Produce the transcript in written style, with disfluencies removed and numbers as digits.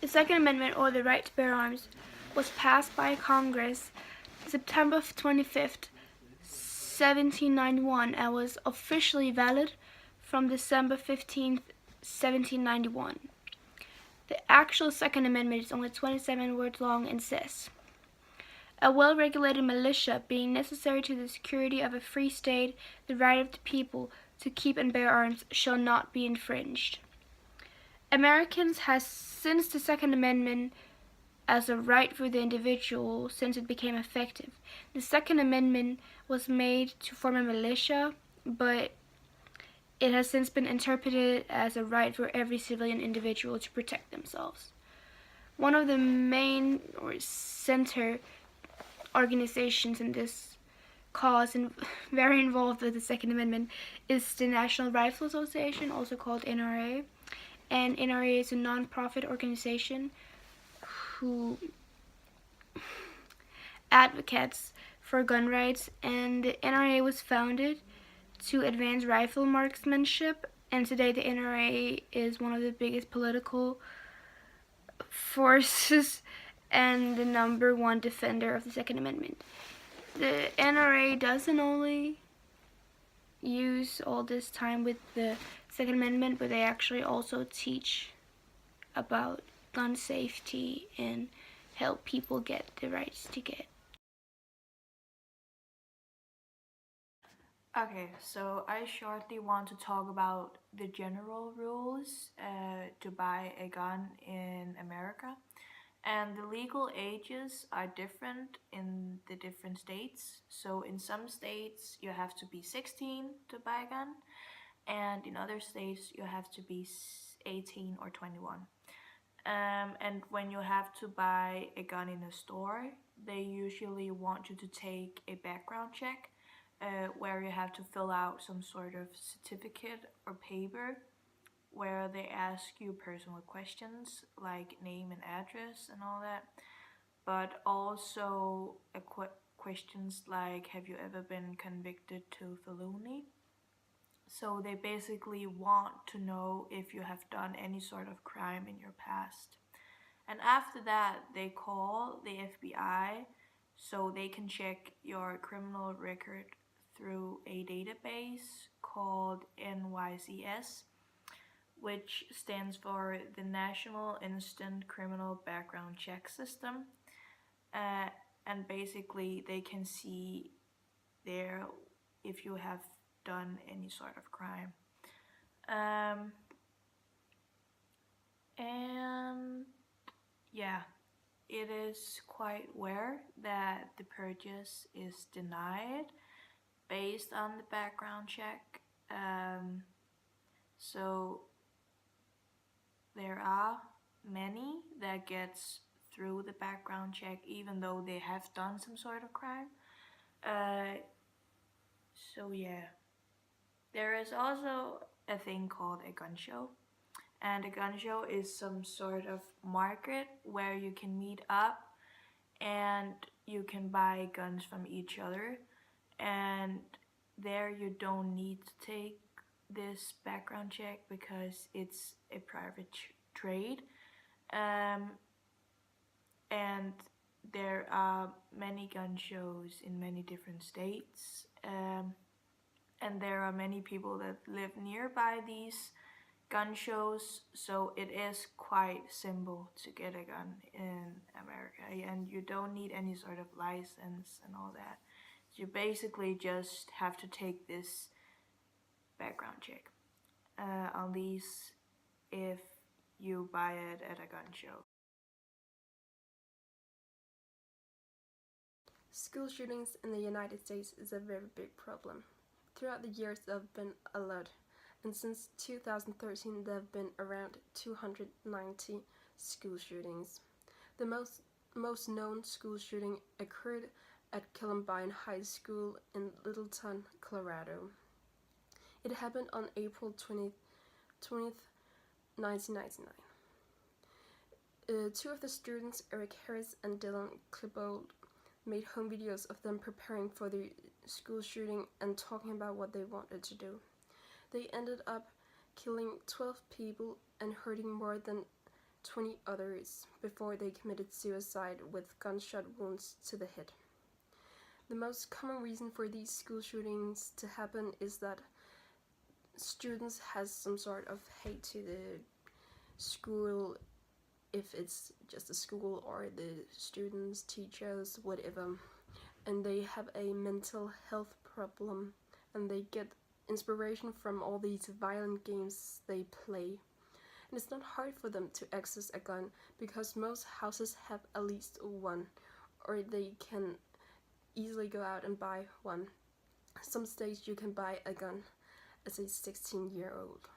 The Second Amendment, or the right to bear arms, was passed by Congress September 25th, 1791, and was officially valid from December 15th, 1791. The actual Second Amendment is only 27 words long and says, "A well-regulated militia being necessary to the security of a free state, the right of the people to keep and bear arms shall not be infringed." Americans have since the Second Amendment as a right for the individual since it became effective. The Second Amendment was made to form a militia, but it has since been interpreted as a right for every civilian individual to protect themselves. One of the main or center organizations in this cause and very involved with the Second Amendment is the National Rifle Association, also called NRA. And NRA is a non-profit organization who advocates for gun rights, and the NRA was founded to advance rifle marksmanship, and today the NRA is one of the biggest political forces and the #1 defender of the Second Amendment. The NRA doesn't only use all this time with the Second Amendment, but they actually also teach about gun safety and help people get the rights to get. Okay, so I shortly want to talk about the general rules to buy a gun in America. And the legal ages are different in the different states. So in some states you have to be 16 to buy a gun, and in other states you have to be 18 or 21. And when you have to buy a gun in a store, they usually want you to take a background check where you have to fill out some sort of certificate or paper where they ask you personal questions like name and address and all that, but also questions like, have you ever been convicted to felony? So they basically want to know if you have done any sort of crime in your past. And after that, they call the FBI so they can check your criminal record through a database called NYCS, which stands for the National Instant Criminal Background Check System. And basically, they can see there if you have done any sort of crime. And yeah, it is quite rare that the purchase is denied based on the background check. So there are many that gets through the background check even though they have done some sort of crime. So yeah, there is also a thing called a gun show. And a gun show is some sort of market where you can meet up and you can buy guns from each other. And there you don't need to take this background check because it's a private trade. And there are many gun shows in many different states. And there are many people that live nearby these gun shows, so it is quite simple to get a gun in America, and you don't need any sort of license and all that. You basically just have to take this background check, at least if you buy it at a gun show. School shootings in the United States is a very big problem. Throughout the years there have been a lot, and since 2013 there have been around 290 school shootings. The most known school shooting occurred at Columbine High School in Littleton, Colorado. It happened on April 20th, 1999. Two of the students, Eric Harris and Dylan Klebold, made home videos of them preparing for the school shooting and talking about what they wanted to do. They ended up killing 12 people and hurting more than 20 others before they committed suicide with gunshot wounds to the head. The most common reason for these school shootings to happen is that students has some sort of hate to the school, if it's just a school or the students, teachers, whatever, and they have a mental health problem, and they get inspiration from all these violent games they play. And it's not hard for them to access a gun because most houses have at least one, or they can easily go out and buy one. Some states you can buy a gun as a 16-year-old.